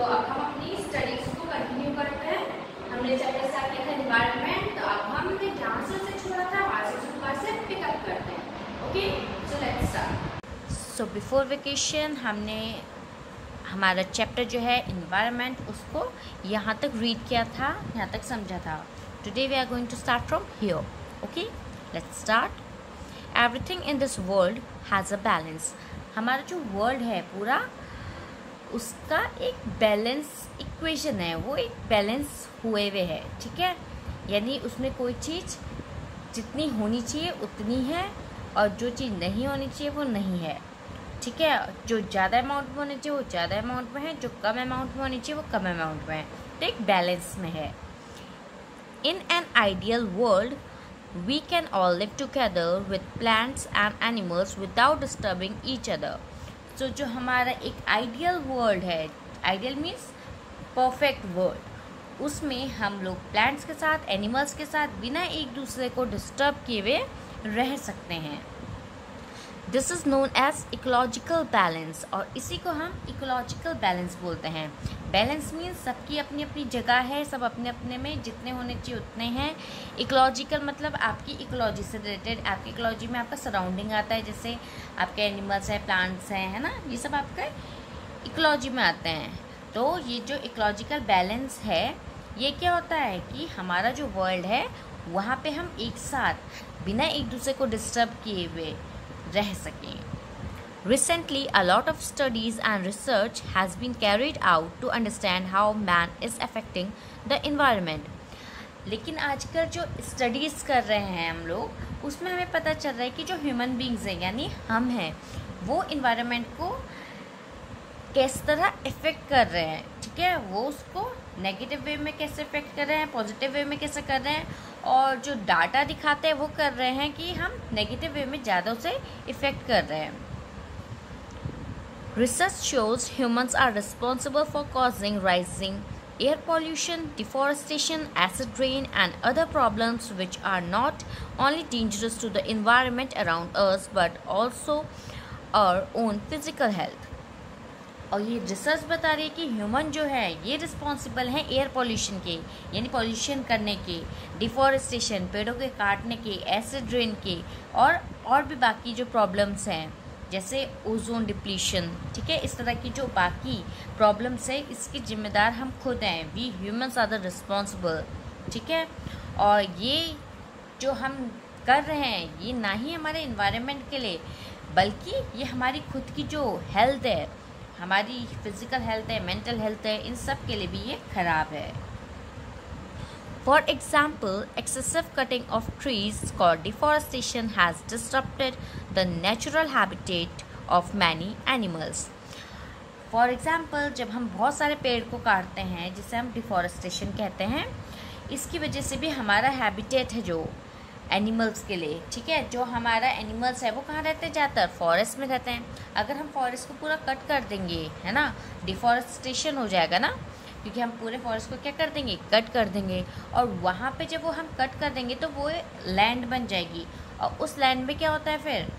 अब हम अपनी स्टडीज को कंटिन्यू करते हैं। हमने चैप्टर स्टार्ट किया था एनवायरनमेंट, तो अब हमने जहाँ से छोड़ा था वहाँ से दोबारा से पिकअप करते हैं। Okay, so let's start. So before vacation हमने हमारा चैप्टर जो है एनवायरनमेंट उसको यहाँ तक रीड किया था, यहाँ तक समझा था। Today we are going to start from here. Okay, let's start. Everything in this world has a balance. हमारा जो वर्ल्ड है पूरा, उसका एक बैलेंस इक्वेशन है, वो एक बैलेंस हुए हुए है, ठीक है। यानी उसमें कोई चीज़ जितनी होनी चाहिए उतनी है और जो चीज़ नहीं होनी चाहिए वो नहीं है, ठीक है। जो ज़्यादा अमाउंट में होनी चाहिए वो ज़्यादा अमाउंट में है, जो कम अमाउंट में होनी चाहिए वो कम अमाउंट में है, तो एक बैलेंस में है। In an ideal world we can all live together with plants and animals without disturbing each other. तो जो हमारा एक आइडियल वर्ल्ड है, आइडियल मीन्स परफेक्ट वर्ल्ड, उसमें हम लोग प्लांट्स के साथ, एनिमल्स के साथ बिना एक दूसरे को डिस्टर्ब किए हुए रह सकते हैं। This is known as ecological balance, और इसी को हम इकोलॉजिकल बैलेंस बोलते हैं। बैलेंस मीन्स सबकी अपनी अपनी जगह है, सब अपने अपने में जितने होने चाहिए उतने हैं। इकोलॉजिकल मतलब आपकी इकोलॉजी से रिलेटेड, आपकी इकोलॉजी में आपका सराउंडिंग आता है, जैसे आपके एनिमल्स हैं, प्लांट्स हैं, है ना, ये सब आपका इकोलॉजी में आते हैं। तो ये जो इकोलॉजिकल बैलेंस है, ये क्या होता है कि हमारा जो वर्ल्ड है वहाँ पे हम एक साथ बिना एक दूसरे को डिस्टर्ब किए हुए रह सकें। Recently, a lot of studies and research has been carried out to understand how man is affecting the environment. लेकिन आजकल जो स्टडीज़ कर रहे हैं हम लोग, उसमें हमें पता चल रहा है कि जो ह्यूमन बींग्स हैं यानी हम हैं, वो इन्वायरमेंट को किस तरह इफ़ेक्ट कर रहे हैं, ठीक है। वो उसको नेगेटिव वे में कैसे इफ़ेक्ट कर रहे हैं, पॉजिटिव वे में कैसे कर रहे हैं, और जो डाटा दिखाते हैं वो कर रहे हैं कि हम नेगेटिव वे में ज़्यादा उसे इफ़ेक्ट कर रहे हैं। Research shows humans are responsible for causing rising air pollution, deforestation, acid rain, and other problems which are not only dangerous to the environment around us but also our own physical health. और ये research बता रही है कि human जो है ये responsible हैं एयर पॉल्यूशन के, यानी पॉल्यूशन करने के, डिफॉरेस्टेशन, पेड़ों के काटने के, एसिड रेन के, और भी बाकी जो प्रॉब्लम्स हैं जैसे ओजोन डिप्लीशन, ठीक है। इस तरह की जो बाकी प्रॉब्लम्स है, इसके जिम्मेदार हम खुद हैं। We humans are the responsible, ठीक है। और ये जो हम कर रहे हैं ये ना ही हमारे इन्वायरमेंट के लिए, बल्कि ये हमारी खुद की जो हेल्थ है, हमारी फिजिकल हेल्थ है, मेंटल हेल्थ है, इन सब के लिए भी ये खराब है। For example, excessive cutting of trees called deforestation has disrupted the natural habitat of many animals. For example, जब हम बहुत सारे पेड़ को काटते हैं, जिसे हम डिफॉरेस्टेशन कहते हैं, इसकी वजह से भी हमारा हैबिटेट है जो एनिमल्स के लिए, ठीक है। जो हमारा एनिमल्स है वो कहाँ रहते हैं, ज़्यादातर फॉरेस्ट में रहते हैं। अगर हम फॉरेस्ट को पूरा कट कर देंगे, है ना, डिफॉरेस्टेशन हो जाएगा ना, क्योंकि हम पूरे फॉरेस्ट को क्या कर देंगे, कट कर देंगे, और वहाँ पे जब वो हम कट कर देंगे तो वो लैंड बन जाएगी, और उस लैंड में क्या होता है, फिर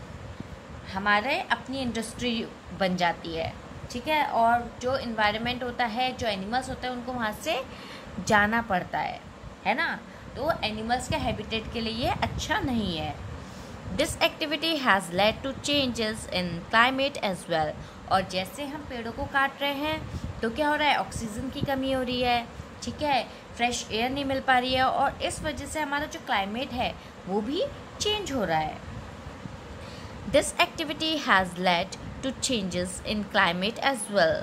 हमारे अपनी इंडस्ट्री बन जाती है, ठीक है। और जो इन्वायरमेंट होता है, जो एनिमल्स होते हैं, उनको वहाँ से जाना पड़ता है ना, तो एनिमल्स के हैबिटेट के लिए ये अच्छा नहीं है। This activity has led to changes in climate as well. और जैसे हम पेड़ों को काट रहे हैं तो क्या हो रहा है, ऑक्सीजन की कमी हो रही है, ठीक है, फ्रेश एयर नहीं मिल पा रही है, और इस वजह से हमारा जो क्लाइमेट है वो भी चेंज हो रहा है। This activity has led to changes in climate as well.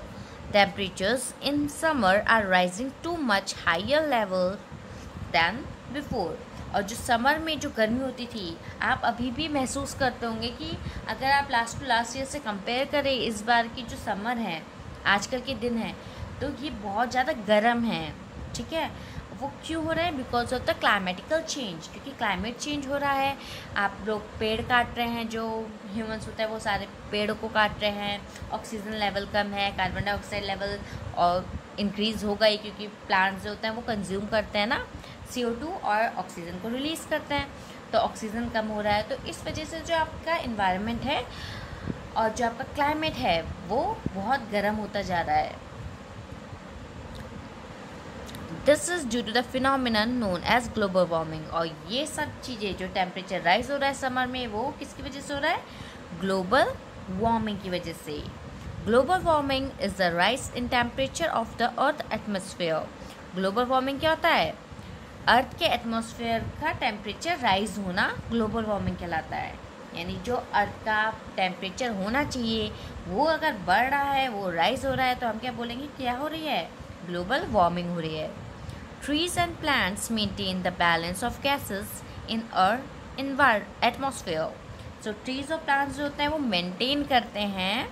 Temperatures in summer are rising to much higher level than before. और जो समर में जो गर्मी होती थी, आप अभी भी महसूस करते होंगे कि अगर आप लास्ट टू लास्ट ईयर से कंपेयर करें, इस बार की जो समर है, आजकल के दिन है, तो ये बहुत ज़्यादा गर्म है, ठीक है। वो क्यों हो रहा है, because of the climatical change, क्योंकि क्लाइमेट चेंज हो रहा है। आप लोग पेड़ काट रहे हैं, जो ह्यूमंस होता है वो सारे पेड़ों को काट रहे हैं, ऑक्सीजन लेवल कम है, कार्बन डाइऑक्साइड लेवल और इंक्रीज़ होगा ही, क्योंकि प्लांट्स जो होते हैं वो कंज्यूम करते हैं ना CO2 और ऑक्सीजन को रिलीज़ करते हैं, तो ऑक्सीजन कम हो रहा है। तो इस वजह से जो आपका इन्वायरमेंट है और जो आपका क्लाइमेट है वो बहुत गर्म होता जा रहा है। This is due to the phenomenon known as global warming. और ये सब चीज़ें जो टेम्परेचर राइज हो रहा है समर में, वो किसकी वजह से हो रहा है? ग्लोबल वार्मिंग की वजह से। Global warming is the rise in temperature of the earth atmosphere. Global warming क्या होता है? अर्थ के एटमॉस्फेयर का टेम्परेचर राइज होना ग्लोबल वार्मिंग कहलाता है। यानी जो अर्थ का टेम्परेचर होना चाहिए वो अगर बढ़ रहा है, वो राइज हो रहा है, तो हम क्या बोलेंगे? क्या हो रही है? ग्लोबल वार्मिंग हो रही है। Trees and plants maintain the balance of gases in earth atmosphere. So trees और प्लांट्स जो होते हैं वो मेंटेन करते हैं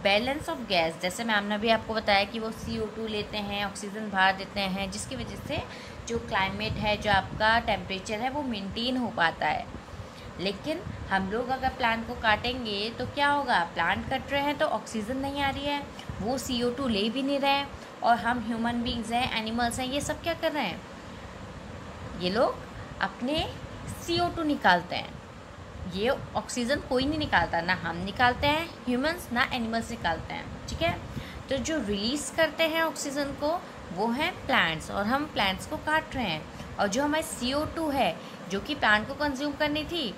बैलेंस ऑफ गैस। जैसे मैम ने भी आपको बताया कि वो CO2 लेते हैं, ऑक्सीजन बाहर देते हैं, जिसकी वजह से जो क्लाइमेट है, जो आपका टेम्परेचर है, वो मेंटेन हो पाता है। लेकिन हम लोग अगर प्लांट को काटेंगे तो क्या होगा? प्लांट कट रहे हैं तो ऑक्सीजन नहीं आ रही है, वो CO2 ले भी नहीं रहे हैं, और हम ह्यूमन बींग्स हैं, एनिमल्स हैं, ये सब क्या कर रहे हैं? ये लोग अपने CO2 निकालते हैं। ये ऑक्सीजन कोई नहीं निकालता, ना हम निकालते हैं ह्यूमंस, ना एनिमल्स निकालते हैं, ठीक है। तो जो रिलीज़ करते हैं ऑक्सीजन को वो हैं प्लांट्स, और हम प्लांट्स को काट रहे हैं। और जो हमारी CO2 है जो कि प्लांट को कंज्यूम करनी थी,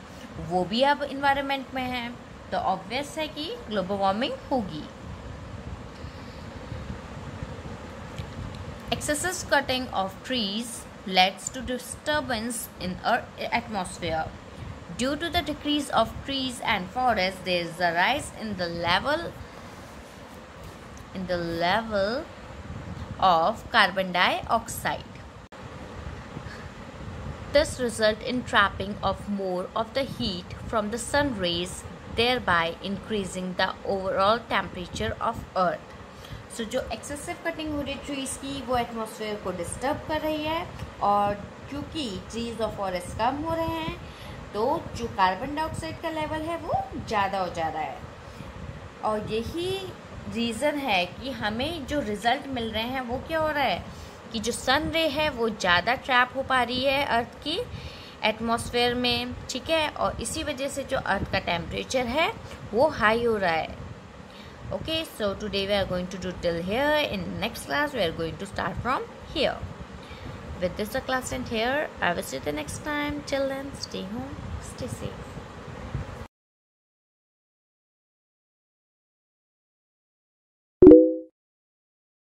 वो भी अब इन्वायरमेंट में है, तो ऑब्वियस है कि ग्लोबल वार्मिंग होगी। Excessive cutting of trees leads to disturbance in Earth atmosphere. Due to the decrease of trees and forests, there is a rise in the level of carbon dioxide. This results in trapping of more of the heat from the sun rays, thereby increasing the overall temperature of Earth. सो जो excessive cutting हो रही है trees की, वो atmosphere को disturb कर रही है, और क्योंकि ट्रीज़ और फॉरेस्ट कम हो रहे हैं तो जो कार्बन डाइऑक्साइड का लेवल है वो ज़्यादा हो जा रहा है। और यही रीज़न है कि हमें जो रिज़ल्ट मिल रहे हैं वो क्या हो रहा है कि जो सन रे है वो ज़्यादा ट्रैप हो पा रही है अर्थ की एटमॉस्फेयर में, ठीक है। और इसी वजह से जो अर्थ का टेम्परेचर है वो हाई हो रहा है। Okay, so today we are going to do till here. In next class we are going to start from here. With this the class end here. I will see you the next time. Till then, stay home, stay safe.